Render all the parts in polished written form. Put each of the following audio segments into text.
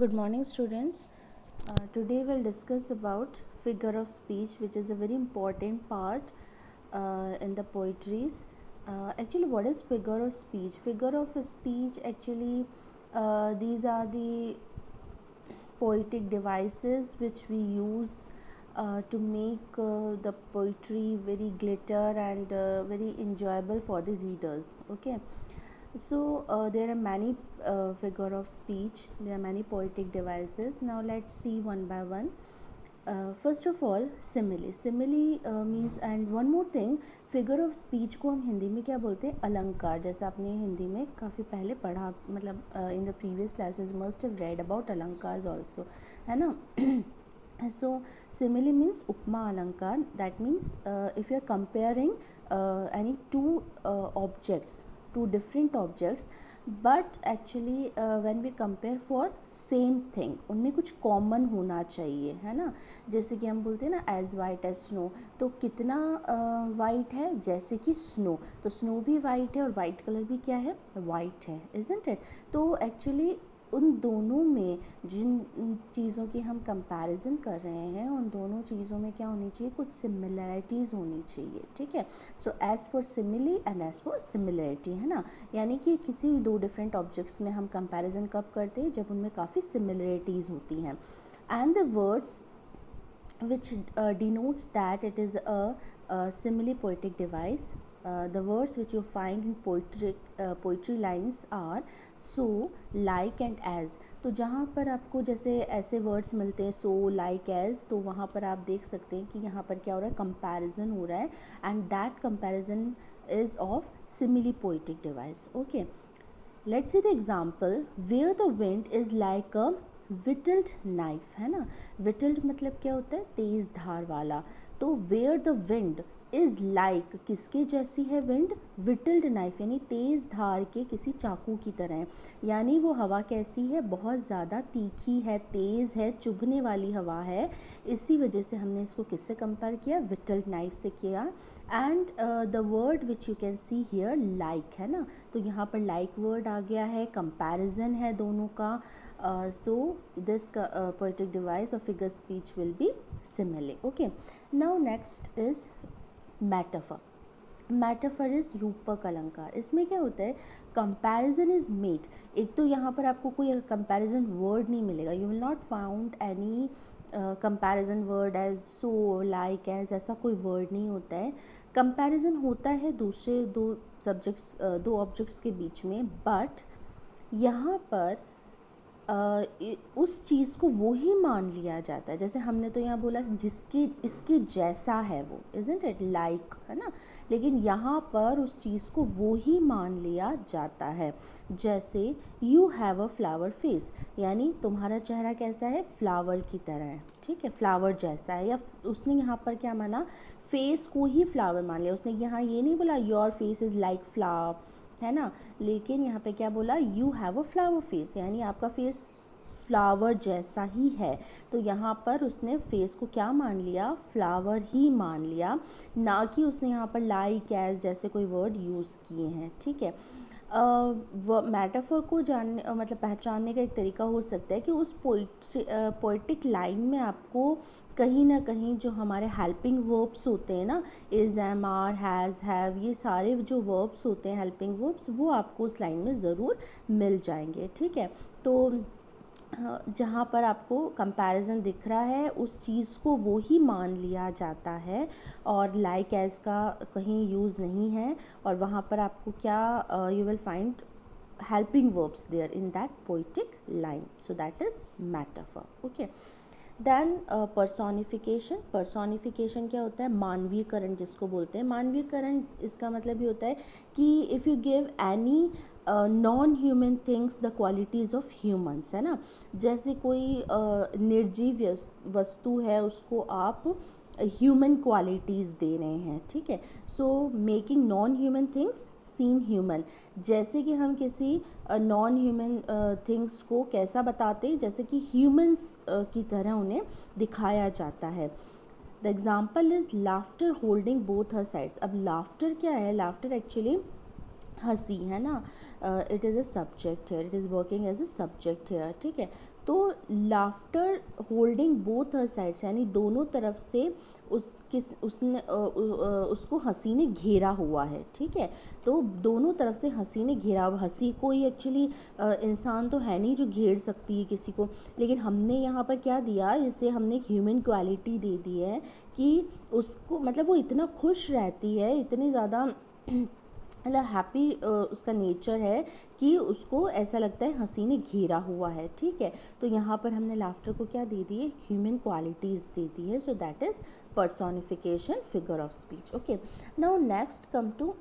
Good morning, students. Today we'll discuss about figure of speech, which is a very important part in the poetries. Actually, what is figure of speech? Figure of speech, actually, these are the poetic devices which we use to make the poetry very glitter and very enjoyable for the readers. Okay. So there are many figure of speech, there are many poetic devices. Now let's see one by one. First of all, simile means, and one more thing, figure of speech को हम हिंदी में क्या बोलते हैं? अलंकार. जैसा आपने हिंदी में काफ़ी पहले पढ़ा, मतलब in the previous classes must have read about अलंकार ऑल्सो, है ना. So simile means उपमा अलंकार. That means if you are comparing any two different objects, but actually when we compare for same thing, उनमें कुछ कॉमन होना चाहिए, है ना. जैसे कि हम बोलते हैं ना एज वाइट एज स्नो, तो कितना वाइट है? जैसे कि स्नो, तो स्नो भी वाइट है और वाइट कलर भी क्या है? वाइट है, इजंट इट. तो एक्चुअली उन दोनों में जिन चीज़ों की हम कंपैरिजन कर रहे हैं, उन दोनों चीज़ों में क्या होनी चाहिए? कुछ सिमिलैरिटीज़ होनी चाहिए, ठीक है. So as for simile and as for similarity, है ना. यानी कि किसी भी दो डिफरेंट ऑब्जेक्ट्स में हम कंपैरिजन कब करते हैं? जब उनमें काफ़ी सिमिलैरिटीज़ होती हैं. And the words which denotes that it is a simile poetic device. The words which you find in poetry lines are so, like and as. तो जहाँ पर आपको जैसे ऐसे वर्ड्स मिलते हैं so, like, as, तो वहाँ पर आप देख सकते हैं कि यहाँ पर क्या हो रहा है? कंपैरिजन हो रहा है, and that comparison is of simile poetic device. Okay, let's see the example. Where the wind is like a whittled knife, है ना. विटल्ड मतलब क्या होता है? तेज धार वाला. तो where the wind is like, किसके जैसी है विंड? विटल्ड नाइफ, यानी तेज़ धार के किसी चाकू की तरह है. यानी वो हवा कैसी है? बहुत ज़्यादा तीखी है, तेज़ है, चुभने वाली हवा है. इसी वजह से हमने इसको किससे कंपेयर किया? विटल्ड नाइफ से किया. And the word which you can see here like, है ना. तो यहाँ पर लाइक वर्ड आ गया है, कंपैरिजन है दोनों का. So this poetic device or figure speech will be simile. Okay, now next is metaphor. Metaphor is रूपक अलंकार. इसमें क्या होता है? Comparison is made. एक तो यहाँ पर आपको कोई कंपैरिजन वर्ड नहीं मिलेगा. You will not found any comparison word as so, like, as, ऐसा कोई वर्ड नहीं होता है. कंपैरिजन होता है दूसरे दो ऑब्जेक्ट्स के बीच में, बट यहाँ पर उस चीज़ को वो ही मान लिया जाता है. जैसे हमने तो यहाँ बोला जिसके इसके जैसा है वो, इज़न्ट इट, लाइक, है ना. लेकिन यहाँ पर उस चीज़ को वो ही मान लिया जाता है. जैसे you have a flower face, यानी तुम्हारा चेहरा कैसा है? फ्लावर की तरह है, ठीक है, फ्लावर जैसा है. या उसने यहाँ पर क्या माना? फेस को ही फ्लावर मान लिया. उसने यहाँ ये नहीं बोला your face is like flower, है ना. लेकिन यहाँ पे क्या बोला? You have a flower face, यानी आपका फेस फ्लावर जैसा ही है. तो यहाँ पर उसने फेस को क्या मान लिया? फ्लावर ही मान लिया, ना कि उसने यहाँ पर लाइक, एज जैसे कोई वर्ड यूज़ किए हैं, ठीक है. मेटाफर को जानने मतलब पहचानने का एक तरीका हो सकता है कि उस पोइटिक लाइन में आपको कहीं ना कहीं जो हमारे हेल्पिंग वर्ब्स होते हैं ना, is, am, are, has, have, ये सारे जो वर्ब्स होते हैं हेल्पिंग वर्ब्स, वो आपको उस लाइन में ज़रूर मिल जाएंगे, ठीक है. तो जहाँ पर आपको कंपैरिजन दिख रहा है, उस चीज़ को वो ही मान लिया जाता है, और लाइक, एज का कहीं यूज़ नहीं है. और वहाँ पर आपको क्या you will find helping verbs there in that poetic line. So that is metaphor. Okay, then personification क्या होता है? मानवीयकरण जिसको बोलते हैं. मानवीयकरण इसका मतलब ये होता है कि if you give any non human things the qualities of humans, है ना. जैसे कोई निर्जीव वस्तु है, उसको आप ह्यूमन क्वालिटीज़ दे रहे हैं, ठीक है. So making non human things scene human. जैसे कि हम किसी नॉन ह्यूमन थिंग्स को कैसा बताते हैं? जैसे कि ह्यूमन्स की तरह उन्हें दिखाया जाता है. The example is laughter holding both her sides. अब लाफ्टर क्या है? लाफ्टर एक्चुअली हंसी, है ना. It is a subject here, it is working as a subject here, ठीक है. तो laughter holding both her sides, यानी दोनों तरफ से उसको हंसी ने घेरा हुआ है, ठीक है। तो दोनों तरफ से हंसी ने घेरा हुआ, हंसी कोई एक्चुअली इंसान तो है नहीं जो घेर सकती है किसी को, लेकिन हमने यहाँ पर क्या दिया, इसे हमने एक ह्यूमन क्वालिटी दे दी है कि उसको मतलब वो इतना खुश रहती है, इतनी ज़्यादा मतलब हैप्पी उसका नेचर है कि उसको ऐसा लगता है हंसी ने घेरा हुआ है, ठीक है। तो यहाँ पर हमने लाफ्टर को क्या दे दी है, ह्यूमन क्वालिटीज़ दे दी है, so that is personification figure of speech. Okay, now next come to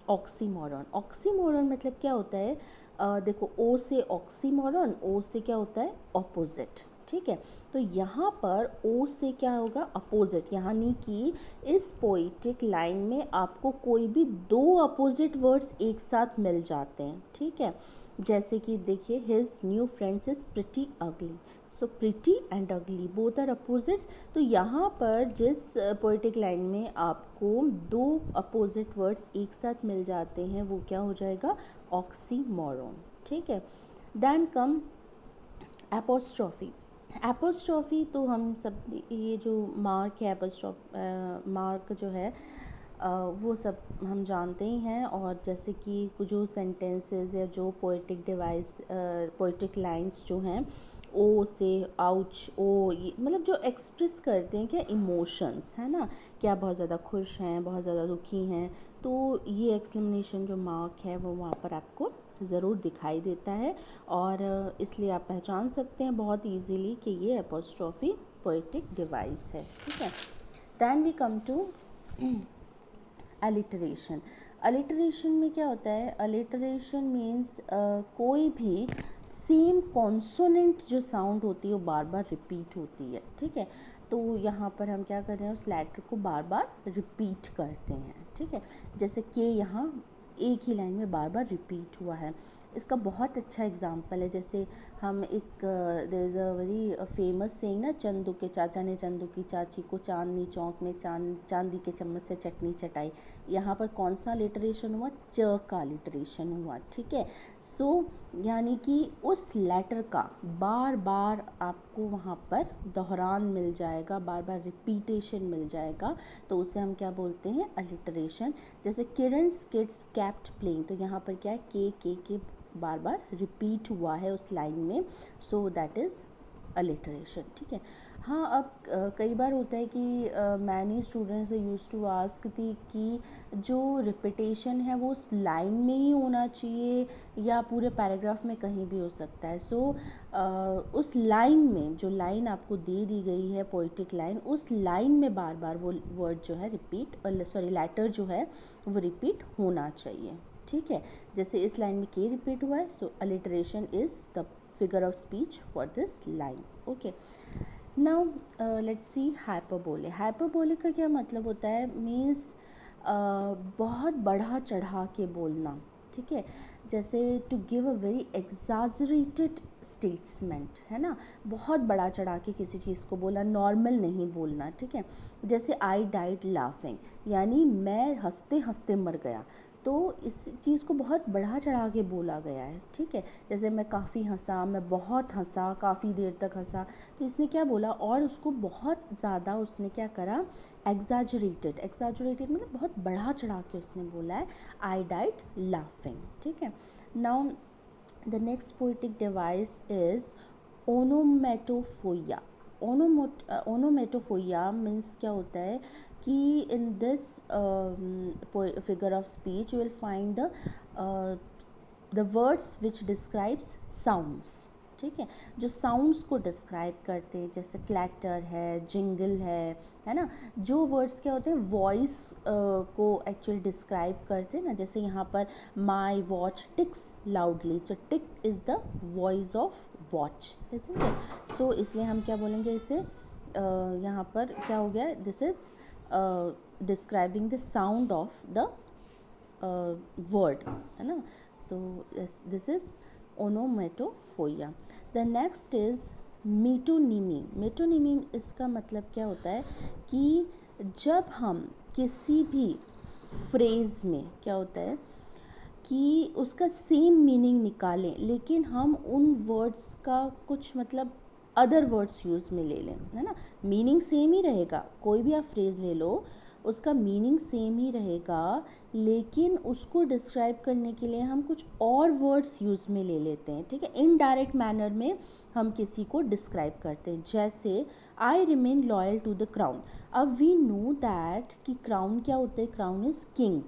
oxymoron. Oxymoron मतलब क्या होता है, देखो ओ से ऑक्सीमोरन, ओ से क्या होता है ऑपोजिट, ठीक है। तो यहाँ पर ओ से क्या होगा अपोजिट, यानी कि इस पोइटिक लाइन में आपको कोई भी दो अपोजिट वर्ड्स एक साथ मिल जाते हैं, ठीक है। जैसे कि देखिए his new friends is pretty अगली, सो प्रिटी एंड अगली बोथ आर अपोजिट्स। तो यहाँ पर जिस पोइटिक लाइन में आपको दो अपोजिट वर्ड्स एक साथ मिल जाते हैं वो क्या हो जाएगा, ऑक्सीमोरन, ठीक है। Then come apostrophe. एपोस्ट्रॉफी तो हम सब ये जो मार्क है मार्क जो है वो सब हम जानते ही हैं, और जैसे कि जो सेंटेंसेस या जो पोइटिक डिवाइस पोइटिक लाइंस जो हैं ओ से आउच ओ, ये मतलब जो एक्सप्रेस करते हैं क्या इमोशंस, है ना, क्या बहुत ज़्यादा खुश हैं, बहुत ज़्यादा दुखी हैं, तो ये एक्सक्लेमेशन जो मार्क है वो वहाँ पर आपको ज़रूर दिखाई देता है, और इसलिए आप पहचान सकते हैं बहुत इजीली कि ये एपोस्ट्रॉफी पोएटिक डिवाइस है, ठीक है। Then we come to alliteration. Alliteration में क्या होता है, अलिटरेशन मीन्स कोई भी सेम कॉन्सोनेंट जो साउंड होती है वो बार बार रिपीट होती है, ठीक है। तो यहाँ पर हम क्या कर रहे हैं, उस लेटर को बार बार रिपीट करते हैं, ठीक है। जैसे कि यहाँ एक ही लाइन में बार बार रिपीट हुआ है, इसका बहुत अच्छा एग्जाम्पल है। जैसे हम एक there is a very famous saying ना, चंदू के चाचा ने चंदू की चाची को चांदनी चौक में चांदी के चम्मच से चटनी चटाई। यहाँ पर कौन सा लिटरेशन हुआ, च का लिटरेशन हुआ, ठीक है। सो यानी कि उस लेटर का बार बार आपको वहाँ पर दोहरान मिल जाएगा, बार बार रिपीटेशन मिल जाएगा, तो उसे हम क्या बोलते हैं, अलिटरेशन। जैसे किरण's किड्स केप्ट प्लेइंग, तो यहाँ पर क्या है, के बार बार रिपीट हुआ है उस लाइन में, सो दैट इज़ अलिटरेशन, ठीक है। हाँ, अब कई बार होता है कि many students use to ask थी कि जो रिपीटेशन है वो उस लाइन में ही होना चाहिए या पूरे पैराग्राफ में कहीं भी हो सकता है। सो उस लाइन में, जो लाइन आपको दे दी गई है पोइटिक लाइन, उस लाइन में बार बार वो वर्ड जो है रिपीट, लेटर जो है वो रिपीट होना चाहिए, ठीक है। जैसे इस लाइन में के रिपीट हुआ है, so alliteration is the figure of speech for this line, okay. Now let's see hyperbole. Hyperbole का क्या मतलब होता है, मीन्स बहुत बढ़ा चढ़ा के बोलना, ठीक है। जैसे to give a very exaggerated statement, है ना, बहुत बड़ा चढ़ा के किसी चीज़ को बोला, नॉर्मल नहीं बोलना, ठीक है। जैसे आई डाइड लाफिंग, यानी मैं हंसते हंसते मर गया, तो इस चीज़ को बहुत बढ़ा चढ़ा के बोला गया है, ठीक है। जैसे मैं काफ़ी हंसा, मैं बहुत हंसा, काफ़ी देर तक हंसा, तो इसने क्या बोला, और उसको बहुत ज़्यादा उसने क्या करा, एग्जाजरेटेड मतलब बहुत बढ़ा चढ़ा के उसने बोला है, आई डाइड लाफिंग, ठीक है। Now the next poetic device is onomatopoeia. Onomatopoeia means क्या होता है कि in this figure of speech you will find the words which describes sounds, ठीक है, जो साउंड्स को डिस्क्राइब करते हैं, जैसे क्लैटर है, जिंगल है ना, जो वर्ड्स क्या होते हैं वॉइस को एक्चुअली डिस्क्राइब करते हैं ना। जैसे यहाँ पर my watch ticks loudly, so tick is the voice of watch, isn't it. So इसलिए हम क्या बोलेंगे इसे, यहाँ पर क्या हो गया, this is describing the sound of the word, है ना, तो this is onomatopoeia. The next is metonymy. Metonymy इसका मतलब क्या होता है कि जब हम किसी भी फ्रेज़ में क्या होता है कि उसका सेम मीनिंग निकालें, लेकिन हम उन वर्ड्स का कुछ मतलब अदर वर्ड्स यूज़ में ले लें, है ना। मीनिंग सेम ही रहेगा, कोई भी आप फ्रेज़ ले लो उसका मीनिंग सेम ही रहेगा, लेकिन उसको डिस्क्राइब करने के लिए हम कुछ और वर्ड्स यूज़ में ले लेते हैं, ठीक है। इनडायरेक्ट मैनर में हम किसी को डिस्क्राइब करते हैं, जैसे I remain loyal to the crown. अब वी नो दैट कि क्राउन क्या होता है, क्राउन इज़ किंग,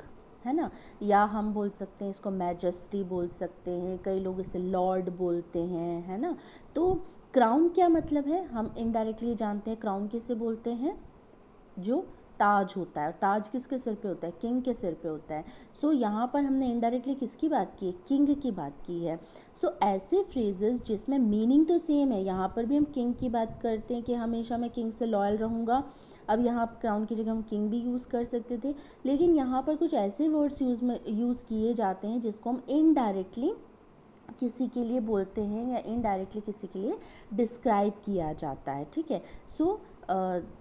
है ना। या हम बोल सकते हैं इसको मैजेस्टी बोल सकते हैं, कई लोग इसे लॉर्ड बोलते हैं, है ना। तो क्राउन क्या मतलब है, हम इनडायरेक्टली जानते हैं क्राउन किसे बोलते हैं, जो ताज होता है। ताज किसके सिर पे होता है, किंग के सिर पे होता है। सो यहाँ पर हमने इनडायरेक्टली किसकी बात की है, किंग की बात की है। सो ऐसे फ्रेजेस जिसमें मीनिंग तो सेम है, यहाँ पर भी हम किंग की बात करते हैं कि हमेशा मैं किंग से लॉयल रहूँगा। अब यहाँ क्राउन की जगह हम किंग भी यूज़ कर सकते थे, लेकिन यहाँ पर कुछ ऐसे वर्ड्स यूज़ किए जाते हैं जिसको हम इनडायरेक्टली किसी के लिए बोलते हैं या इनडायरेक्टली किसी के लिए डिस्क्राइब किया जाता है, ठीक है। सो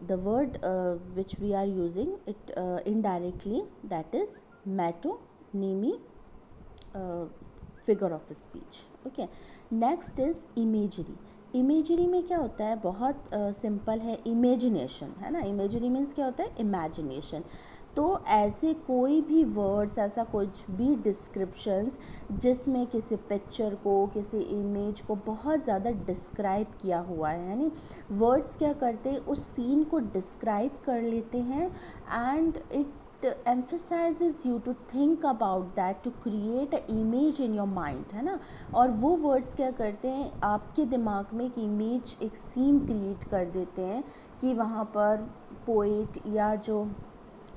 the word which we are using it indirectly, that is metonymy, figure of speech, okay. Next is imagery. Imagery में क्या होता है, बहुत सिंपल है, इमेजिनेशन, है ना। इमेजरी मीन्स क्या होता है, इमेजिनेशन। तो ऐसे कोई भी वर्ड्स, ऐसा कुछ भी डिस्क्रिप्शंस जिसमें किसी पिक्चर को, किसी इमेज को बहुत ज़्यादा डिस्क्राइब किया हुआ है, यानी वर्ड्स क्या करते हैं, उस सीन को डिस्क्राइब कर लेते हैं and it emphasizes you to think about that to create an image in your mind, है ना। और वो वर्ड्स क्या करते हैं, आपके दिमाग में एक इमेज, एक सीन क्रिएट कर देते हैं कि वहाँ पर पोएट या जो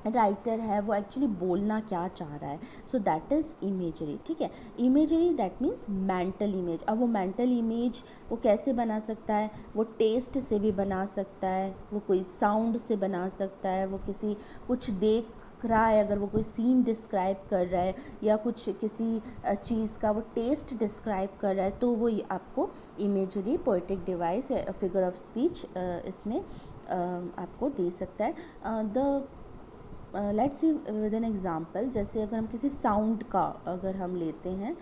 राइटर है वो एक्चुअली बोलना क्या चाह रहा है। सो दैट इज़ इमेजरी, ठीक है। Imagery that means mental image. अब वो मेंटल इमेज वो कैसे बना सकता है, वो टेस्ट से भी बना सकता है, वो कोई साउंड से बना सकता है, वो किसी कुछ देख रहा है, अगर वो कोई सीन डिस्क्राइब कर रहा है या कुछ किसी चीज़ का वो टेस्ट डिस्क्राइब कर रहा है, तो वो आपको imagery, poetic device, figure of speech इसमें आपको दे सकता है। Let's see with an example, जैसे अगर हम किसी साउंड का अगर हम लेते हैं,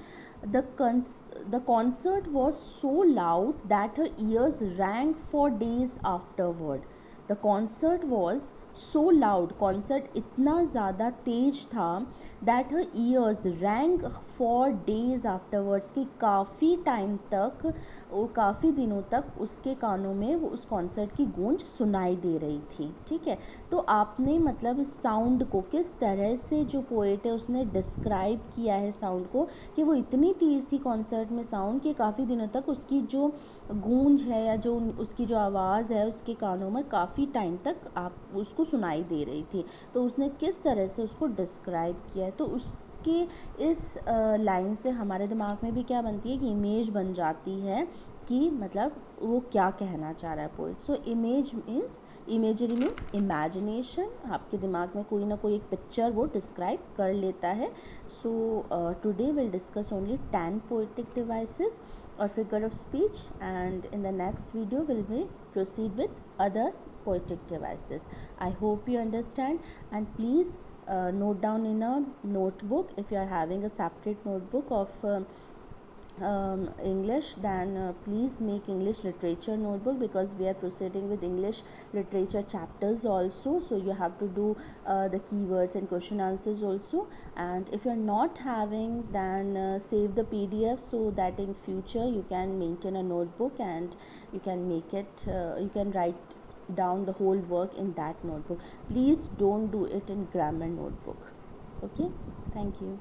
the concert was so loud that her years wrong for days afterward. The concert was so loud, concert इतना ज़्यादा तेज था, that her years wrong for days afterwards, कि काफ़ी टाइम तक, वो काफ़ी दिनों तक उसके कानों में वो उस कॉन्सर्ट की गूंज सुनाई दे रही थी, ठीक है। तो आपने मतलब इस साउंड को किस तरह से, जो पोएट है उसने डिस्क्राइब किया है साउंड को, कि वो इतनी तेज़ थी कॉन्सर्ट में साउंड, कि काफ़ी दिनों तक उसकी जो गूंज है या जो उसकी जो आवाज़ है उसके कानों में काफ़ी टाइम तक आप उसको सुनाई दे रही थी। तो उसने किस तरह से उसको डिस्क्राइब किया है, तो उसके इस लाइन से हमारे दिमाग में भी क्या बनती है कि इमेज बन जाती है कि मतलब वो क्या कहना चाह रहा है पोइट। सो इमेजरी मीन्स इमेजिनेशन, आपके दिमाग में कोई ना कोई एक पिक्चर वो डिस्क्राइब कर लेता है। So today will discuss only 10 poetic devices or figure of speech, and in the next video will we proceed with other poetic devices. I hope you understand, and please note down in a notebook. If you are having a separate notebook of English, then please make English literature notebook, because we are proceeding with English literature chapters also, so you have to do the keywords and question answers also. And if you are not having, then save the PDF, so that in future you can maintain a notebook and you can make it, you can write down the whole work in that notebook. Please don't do it in grammar notebook, okay. Thank you.